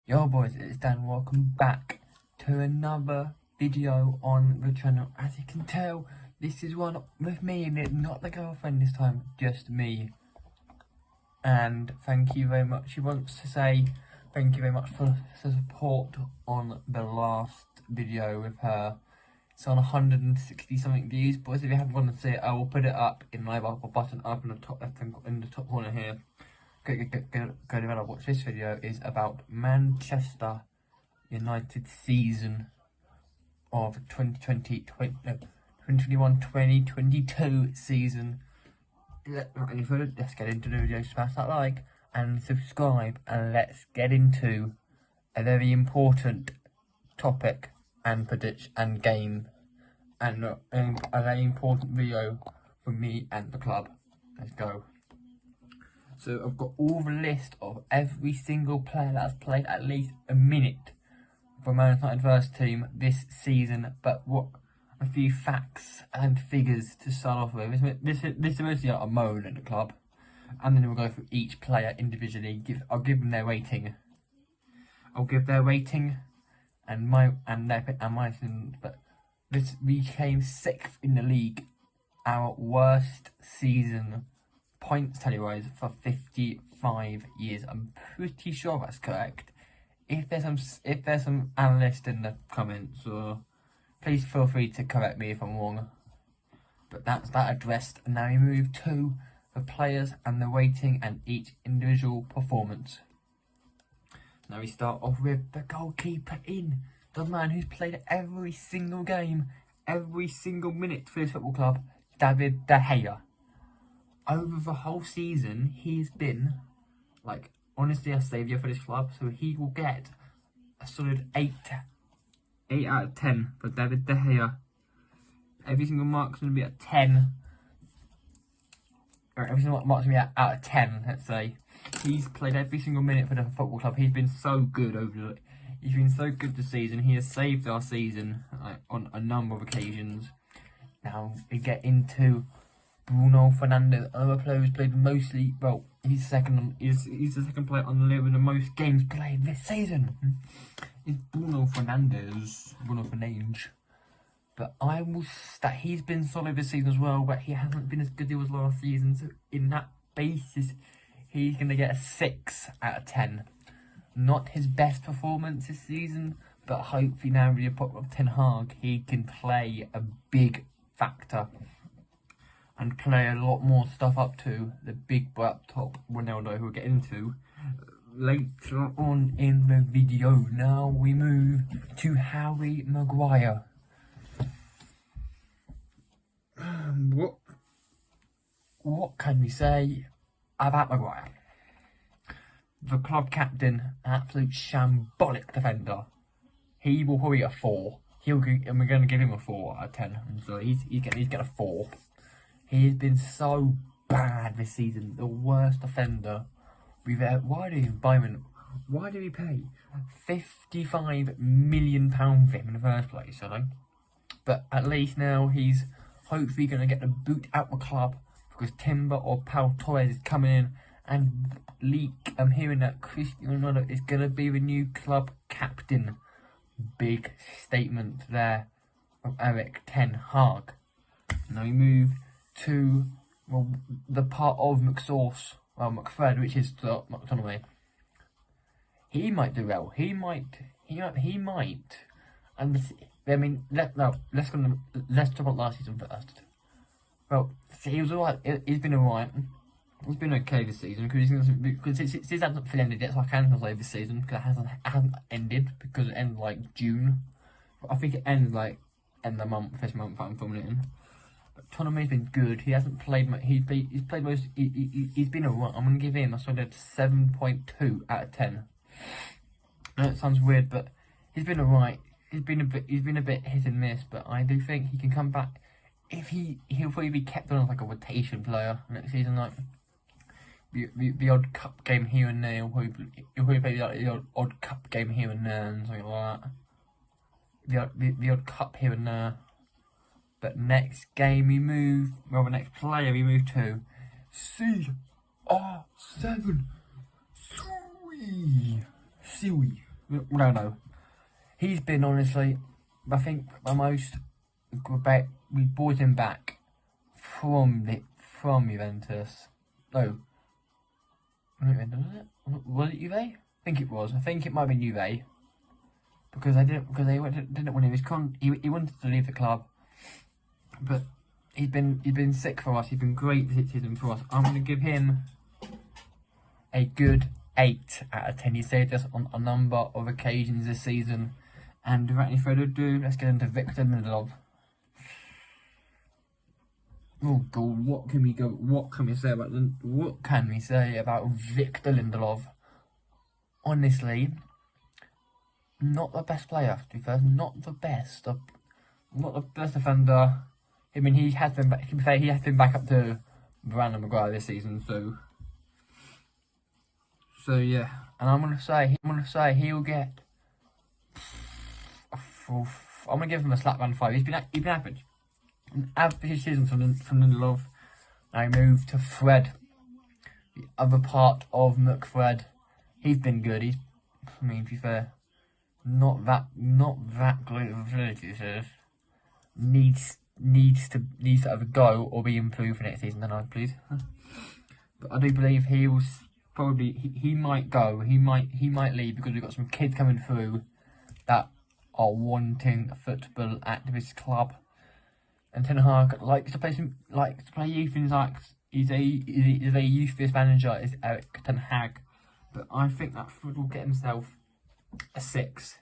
Yo boys, it's Dan. Welcome back to another video on the channel. As you can tell, this is one with me and it, not the girlfriend this time, just me. And thank you very much. She wants to say thank you very much for the support on the last video with her. It's on 160 something views. Boys, if you haven't gone to see it, I will put it up in my button up in the top left in the top corner here. Go to watch this video. Is about Manchester United season of 2021-2022 season. Let's get into the video. Smash that like and subscribe, and let's get into a very important topic and prediction and game, and a very important video for me and the club. Let's go. So I've got all the list of every single player that's played at least a minute for Man United first team this season, but what a few facts and figures to start off with. This is mostly a moan at the club, and then we'll go through each player individually. I'll give them their rating. I'll give their rating and my but this we came 6th in the league, our worst season points tally-wise for 55 years. I'm pretty sure that's correct. If there's some analyst in the comments, or please feel free to correct me if I'm wrong. But that's that addressed. And now we move to the players and the rating and each individual performance. Now we start off with the goalkeeper, the man who's played every single game, every single minute for this football club, David De Gea. Over the whole season, he's been, like, honestly a saviour for this club. So he will get a solid 8 out of 10 for David De Gea. Every single mark's going to be at 10. Or every single mark's going to be out of 10, let's say. He's played every single minute for the football club. He's been so good he's been so good this season. He has saved our season on a number of occasions. Now we get into Bruno Fernandes. Other players played mostly. Well, he's the second player on the list with the most games played this season. It's Bruno Fernandes. But I will that he's been solid this season as well. But he hasn't been as good as he was last season. So in that basis, he's gonna get a 6 out of 10. Not his best performance this season, but hopefully now with the appointment of Ten Hag, he can play a big factor and play a lot more stuff up to the big boy up top, Ronaldo, who we'll get into later on in the video. Now we move to Harry Maguire. What can we say about Maguire? The club captain, absolute shambolic defender. He will probably get a 4. And we're going to give him a 4 out of 10. So he's got a 4. He's been so bad this season. The worst defender we've ever. Why did we pay £55 million for him in the first place? I know. But at least now he's hopefully going to get the boot out the club, because Timber or Pau Torres is coming in, and I'm hearing that Cristiano Ronaldo is going to be the new club captain. Big statement there from Erik Ten Hag. Now we move to the part of McFred, which is McTominay. He might do well. He might. And I mean, let's talk about last season first. Well, he was alright. He's been alright. He's been okay this season because it hasn't fully ended yet, so I can't say this season because it hasn't ended, because it ended like June. I think it ends like end of the month, this month I'm filming it in. But Tonamay's been good. He hasn't played much. He's played most. He's been alright. I'm gonna give him a solid 7.2 out of 10. I know it sounds weird, but he's been alright. He's been a bit hit and miss, but I do think he can come back. If he'll probably be kept on as like a rotation player next season, like the odd cup game here and there. He'll probably play like the odd cup game here and there and something like that. The odd cup here and there. But next game we move. Well, the next player we move to CR7 Sui. No. He's been, honestly, I think the most, we bought him back from Juventus. No, was it? Was it Juve? I think it was. I think it might have been Juve. Because didn't want him. He wanted to leave the club. But he's been sick for us. He's been great this season for us. I'm going to give him a good 8 out of 10. He saved us on a number of occasions this season. And without any further ado, let's get into Victor Lindelof. Oh God, what can we say about Victor Lindelof? Honestly, not the best player, to be fair. Not the best defender. I mean, he has been back up to Brandon Maguire this season, so yeah. And I'm gonna say he'll get. I'm gonna give him a slap round 5. He's been average. An average season from Lindelof. I move to Fred, the other part of McFred. He's been good. I mean, to be fair, not that great of abilities. Needs to either go or be improved for next season. Then please. But I do believe he might go. He might leave because we've got some kids coming through that are wanting a football at this club. And Ten Hag likes to play youth things like he's a youth-based manager is Erik Ten Hag. But I think that Fred will get himself a 6.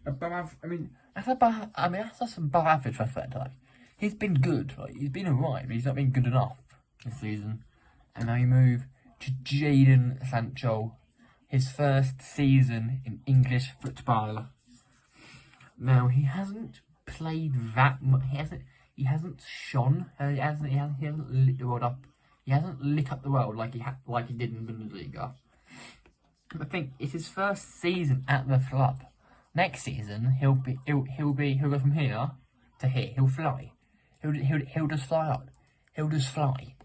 That's above average for Fred. Like, he's been good. Like, he's been alright, but he's not been good enough this season. And now we move to Jadon Sancho, his first season in English football. Now he hasn't played that much. He hasn't shone. He hasn't lit the world up. He hasn't lit up the world like he did in the Bundesliga. I think it's his first season at the club. Next season he'll go from here to here. He'll fly. He'll just fly up. He'll just fly.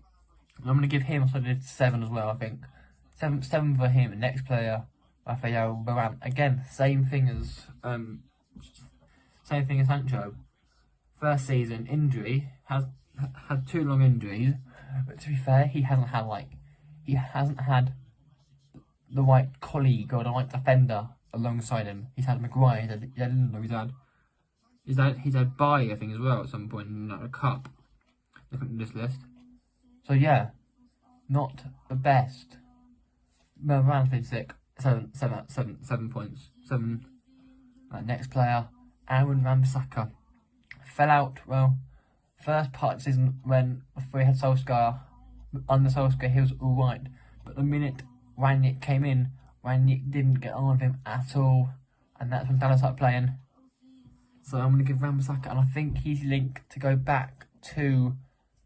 And I'm gonna give him a solid 7 as well. I think 7 for him. And next player, Rafael Varane. Again, same thing as Sancho. First season injury, has had 2 long injuries, but to be fair, he hasn't had the right colleague or the right defender alongside him. He's had Maguire, he's had Bailly, I think, as well at some point in a cup. Looking at this list. So yeah, not the best. Varane's been sick. 7 points. 7. Next player, Aaron Wan-Bissaka. Fell out, well, first part of the season when we had Solskjaer. Under Solskjaer, he was alright. But the minute Rangnick came in, Rangnick didn't get on with him at all. And that's when Dallas started playing. So I'm going to give Wan-Bissaka, and I think he's linked to go back to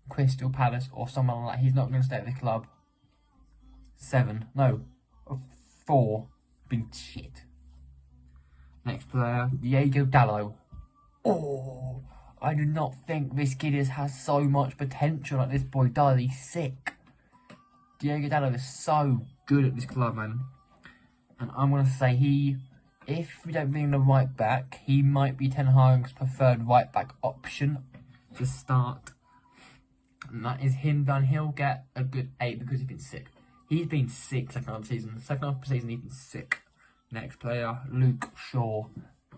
Crystal Palace or someone like that. He's not going to stay at the club. 7. No. 4. Been shit. Next player, Diego Dalot. Oh, I do not think this kid has so much potential like this boy does. He's sick. Diego Dalot is so good at this club, man. And I'm going to say if we don't bring the right back, he might be Ten Hag's preferred right back option to start. And that is him done. He'll get a good 8 because he's been sick. He's been sick second half of the season. Second half of the season, he's been sick. Next player, Luke Shaw.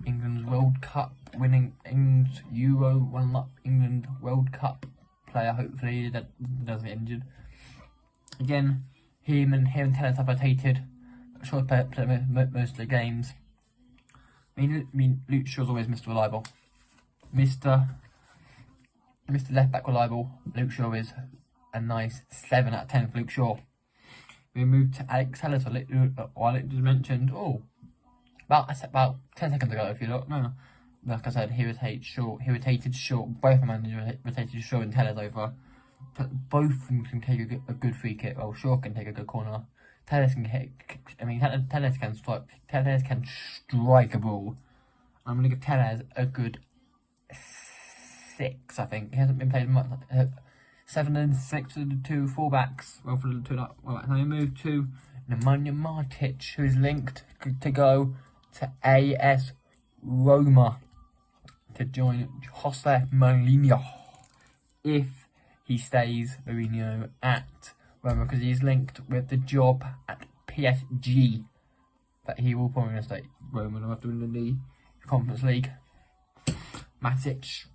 England's World Cup winning, England's England World Cup player. Hopefully that doesn't get injured. Again, him and Telles have rotated. Shaw's played most of the games. I mean, Luke Shaw's always Mr. Reliable. Mr. Left Back Reliable. Luke Shaw is a nice 7 out of 10 for Luke Shaw. We move to Alex Telles, I just mentioned. About 10 seconds ago, if you look. No. Like I said, he rotated Shaw. Both the managers rotated Shaw and Telles over. Both of them can take a good free kick. Well, Shaw can take a good corner. Telles can hit. Telles can strike. Telles can strike a ball. I'm gonna give Telles a good 6. I think he hasn't been played much. 7 and 6 for the 2 fullbacks. Well, for the 2. Well, now we move to Nemanja Matic, who is linked to go to AS Roma to join Jose Mourinho if he stays Mourinho at Roma, because he's linked with the job at PSG. That he will probably stay Roma after winning the Conference League. Matic,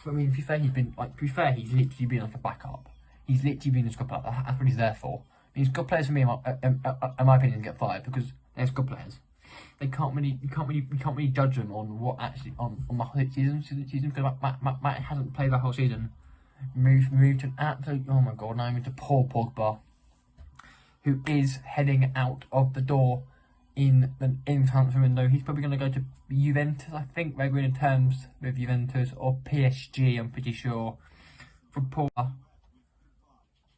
I mean, to be fair, he's literally been like a backup. He's literally been a squad player. That's what he's there for. I mean, squad players for me, in my opinion, get fired because they're squad players. They can't really judge them on what actually on the whole season because Matt hasn't played the whole season. Moved to an absolute, oh my god, now I'm into Paul Pogba, who is heading out of the door in transfer window. He's probably going to go to Juventus. I think they're going in terms with Juventus or PSG. I'm pretty sure for Pogba.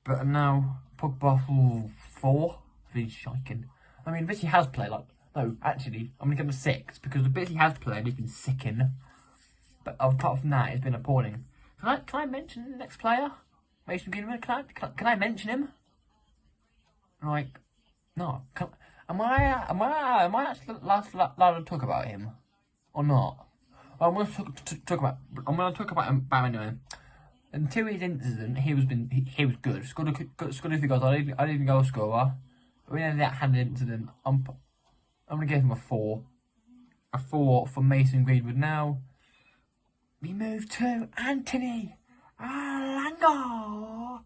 But now Pogba 4, he's shaking. I mean, this he has played like. No, actually, I'm going to give him a 6 because the bits he has played, he's been sicking. But apart from that, it's been appalling. Can I mention the next player? Mason Greenwood? Can I mention him? Like, no. Am I actually allowed to talk about him or not? Well, I'm going to talk about him anyway. Until his incident, he was good. Scored a few goals. I didn't even goal scorer. But when that had an incident, I'm going to give him a 4. A 4 for Mason Greenwood. Now, we move to Anthony Elanga.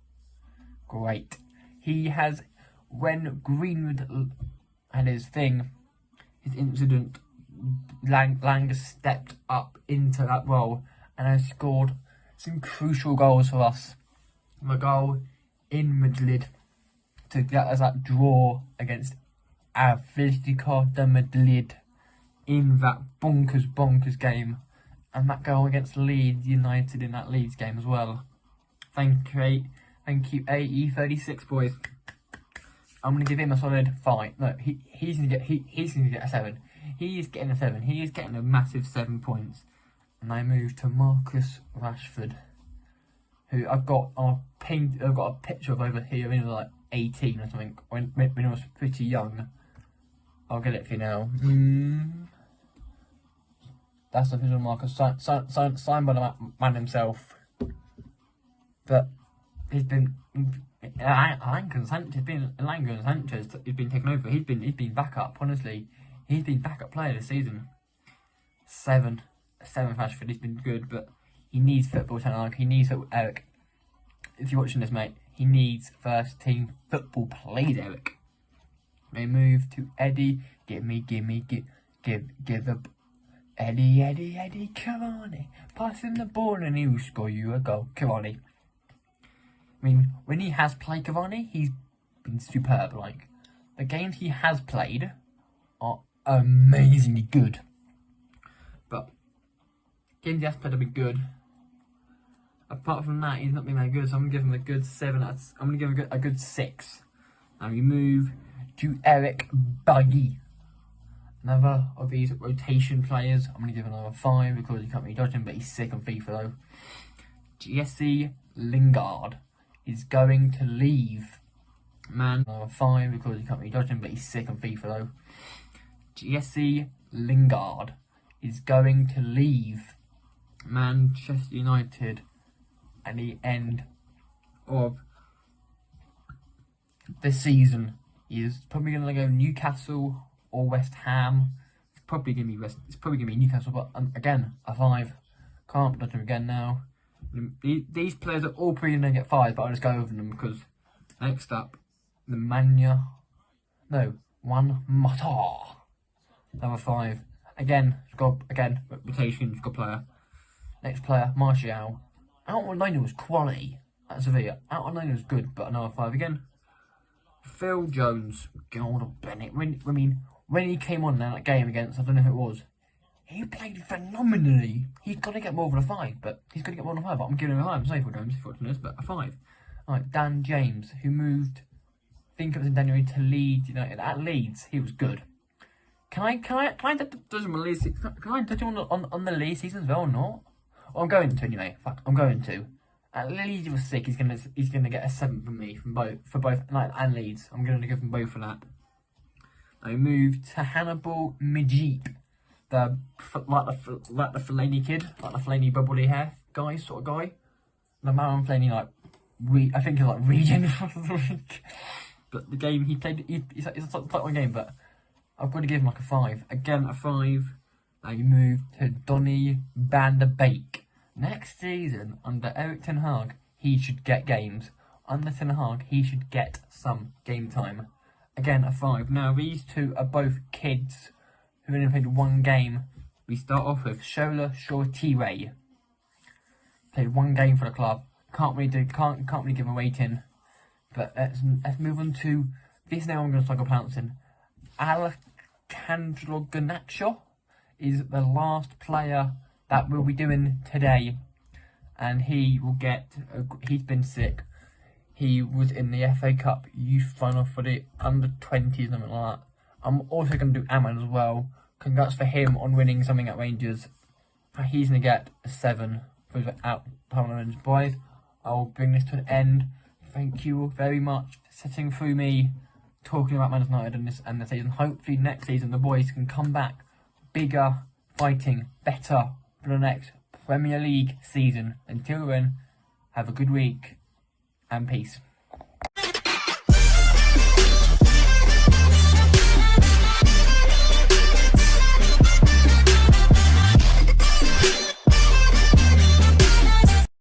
Great. He has, when Greenwood had his incident, Elanga stepped up into that role and has scored some crucial goals for us. A goal in Madrid to get us that draw against Atletico de Madrid in that bonkers game, and that goal against Leeds United in that Leeds game as well. Thank you AE36 boys. I'm gonna give him a solid 5. No, he's gonna get a 7. He is getting a 7. He is getting a massive 7 points. And I move to Marcus Rashford, who I've got a picture of over here when he was like 18 or something. When he was pretty young. I'll get it for you now. That's the official Marcus, signed by the man himself. But he's been Elanga and Sanchez. He's been taken over. He's been backup. Honestly, he's been backup player this season. 7 Rashford. He's been good, but he needs football talent. He needs Eric. If you're watching this, mate, he needs first team football, please, Eric. They move to Eddie. Give up. Eddie, Cavani. Pass him the ball and he'll score you a goal. Cavani. I mean, when he has played Cavani, he's been superb. Like, the games he has played are amazingly good. But games he has played have been good. Apart from that, he's not been that good, so I'm going to give him a good 7. I'm going to give him a good 6. And we move to Eric Bailly. Another of these rotation players. I'm going to give another 5 because you can't really judge him, but he's sick on FIFA though. Jesse Lingard is going to leave. Another 5 because you can't really judge him, but he's sick on FIFA though. Jesse Lingard is going to leave Manchester United at the end of the season. He is probably going to go Newcastle or West Ham. It's probably going to be Newcastle, but again, a 5. Can't judge him again now. These players are all probably going to get 5, but I'll just go over them because next up, Juan Mata. Number 5. Again, rotation, good player. Next player, Martial. Out-on-loan was quality at Sevilla. Out-on-loan was good, but another 5 again. Phil Jones, God, Bennett. When he came on in that game against, I don't know who it was, he played phenomenally. He's got to get more than a 5, but he's got to get more than a 5. But I'm giving him a 5. I'm sorry for Jones, fortunate, but a 5. Alright, Dan James, who moved, I think it was in January, to Leeds United. At Leeds, he was good. Can I judge him on the Leeds season as well or not? Well, I'm going to anyway. In fact, I'm going to. At Leeds, he was sick. He's gonna get a 7 from me for both United and Leeds. I'm gonna give them both for that. I move to Hannibal Majip, the Fellaini kid, like the Fellaini bubbly hair guy, sort of guy. The man Fellaini, like, I think he's like region. But the game he played, it's a quite one game, but I've got to give him like a 5. Again, a 5. I move to Donny van der Beek. Next season, under Erik ten Hag, he should get games. Under Ten Hag, he should get some game time. Again, a 5. Now, these two are both kids who only played one game. We start off with Shola Shortire. Played one game for the club. Can't really give a rating. But let's move on to this name I'm going to struggle pronouncing. Alejandro Garnacho is the last player that we'll be doing today. And he will get, he's been sick. He was in the FA Cup youth final for the under-20s, something like that. I'm also going to do Aman as well. Congrats for him on winning something at Rangers. He's going to get a 7 for his out tournament. Boys, I'll bring this to an end. Thank you very much for sitting through me talking about Manchester United and the season. Hopefully next season the boys can come back bigger, fighting, better for the next Premier League season. Until then, have a good week and peace.